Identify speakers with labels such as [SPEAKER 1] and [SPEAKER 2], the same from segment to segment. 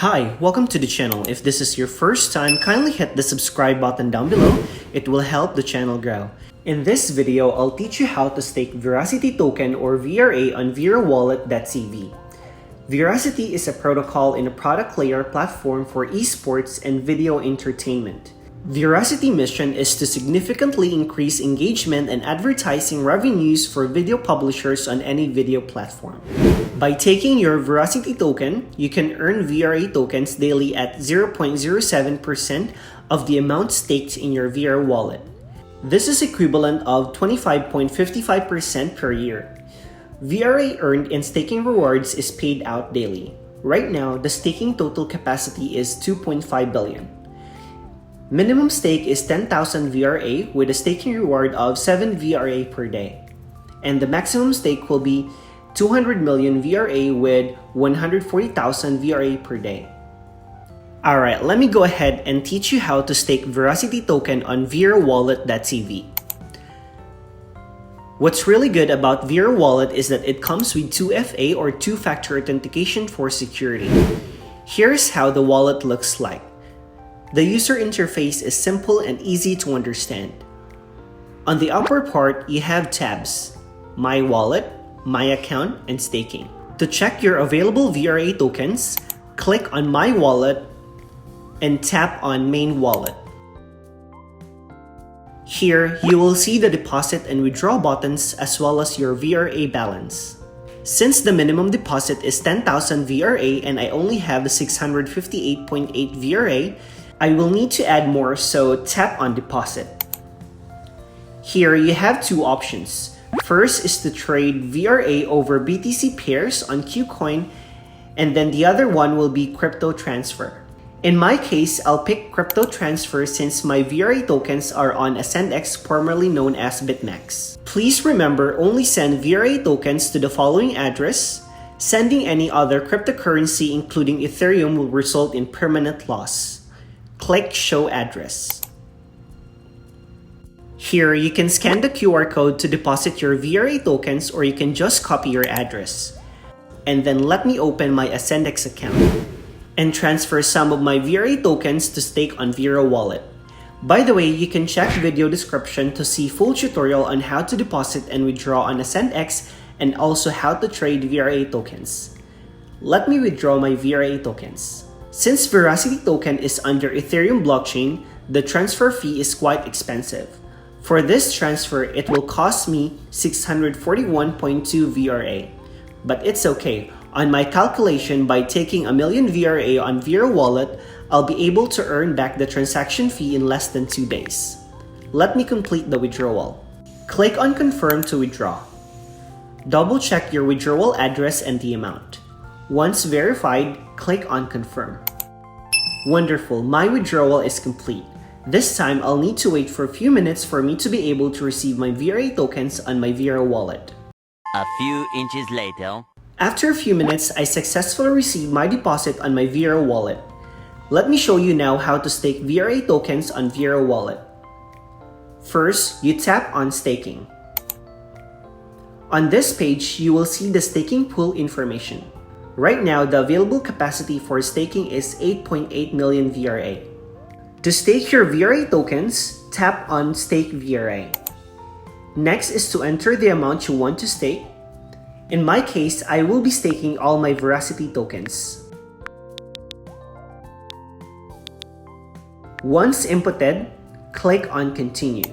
[SPEAKER 1] Hi, welcome to the channel. If this is your first time, kindly hit the subscribe button down below. It will help the channel grow. In this video, I'll teach you how to stake Veracity token or VRA on VeraWallet.cv. Veracity is a protocol in a product layer platform for esports and video entertainment. Veracity mission is to significantly increase engagement and advertising revenues for video publishers on any video platform. By taking your Veracity token, you can earn VRA tokens daily at 0.07% of the amount staked in your VeraWallet. This is equivalent of 25.55% per year. VRA earned in staking rewards is paid out daily. Right now, the staking total capacity is 2.5 billion. Minimum stake is 10,000 VRA with a staking reward of 7 VRA per day. And the maximum stake will be 200 million VRA with 140,000 VRA per day. Alright, let me go ahead and teach you how to stake Veracity token on VeraWallet.cv. What's really good about VeraWallet is that it comes with 2FA or two-factor authentication for security. Here's how the wallet looks like. The user interface is simple and easy to understand. On the upper part, you have tabs: My Wallet, My Account, and Staking. To check your available VRA tokens, click on My Wallet and tap on Main Wallet. Here, you will see the deposit and withdraw buttons as well as your VRA balance. Since the minimum deposit is 10,000 VRA and I only have 658.8 VRA, I will need to add more, so tap on deposit. Here you have two options. First is to trade VRA over BTC pairs on KuCoin, and then the other one will be crypto transfer. In my case, I'll pick crypto transfer since my VRA tokens are on AscendX, formerly known as BitMEX. Please remember, only send VRA tokens to the following address. Sending any other cryptocurrency including Ethereum will result in permanent loss. Click Show Address. Here, you can scan the QR code to deposit your VRA tokens, or you can just copy your address. And then let me open my AscendX account and transfer some of my VRA tokens to stake on VeraWallet. By the way, you can check video description to see full tutorial on how to deposit and withdraw on AscendX and also how to trade VRA tokens. Let me withdraw my VRA tokens. Since Veracity token is under Ethereum blockchain, the transfer fee is quite expensive. For this transfer, it will cost me 641.2 VRA. But it's okay. On my calculation, by taking 1 million VRA on VeraWallet, I'll be able to earn back the transaction fee in less than 2 days. Let me complete the withdrawal. Click on Confirm to withdraw. Double check your withdrawal address and the amount. Once verified, click on Confirm. Wonderful, my withdrawal is complete. This time, I'll need to wait for a few minutes for me to be able to receive my VRA tokens on my VeraWallet.
[SPEAKER 2] A few inches later.
[SPEAKER 1] After a few minutes, I successfully received my deposit on my VeraWallet. Let me show you now how to stake VRA tokens on VeraWallet. First, you tap on Staking. On this page, you will see the staking pool information. Right now, the available capacity for staking is 8.8 million VRA. To stake your VRA tokens, tap on Stake VRA. Next is to enter the amount you want to stake. In my case, I will be staking all my Veracity tokens. Once inputted, click on Continue.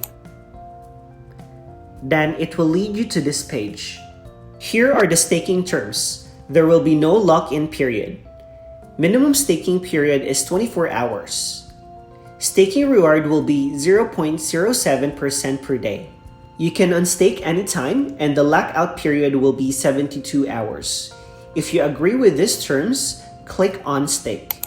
[SPEAKER 1] Then it will lead you to this page. Here are the staking terms. There will be no lock-in period. Minimum staking period is 24 hours. Staking reward will be 0.07% per day. You can unstake anytime, and the lockout period will be 72 hours. If you agree with these terms, click on Stake.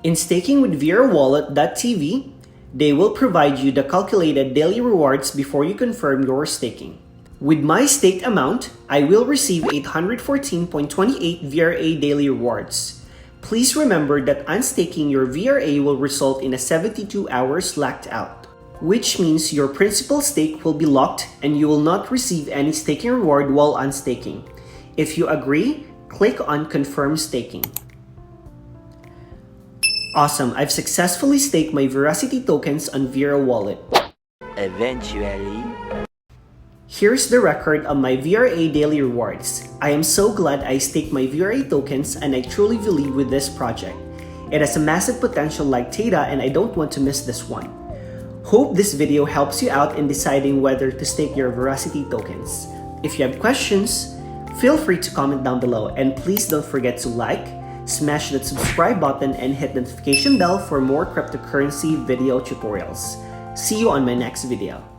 [SPEAKER 1] In staking with VeraWallet.tv, they will provide you the calculated daily rewards before you confirm your staking. With my staked amount, I will receive 814.28 VRA daily rewards. Please remember that unstaking your VRA will result in a 72 hours locked out, which means your principal stake will be locked and you will not receive any staking reward while unstaking. If you agree, click on Confirm Staking. Awesome, I've successfully staked my Veracity tokens on VeraWallet.
[SPEAKER 2] Eventually.
[SPEAKER 1] Here's the record of my VRA daily rewards. I am so glad I staked my VRA tokens and I truly believe with this project. It has a massive potential like Theta and I don't want to miss this one. Hope this video helps you out in deciding whether to stake your Veracity tokens. If you have questions, feel free to comment down below and please don't forget to like, smash that subscribe button and hit the notification bell for more cryptocurrency video tutorials. See you on my next video.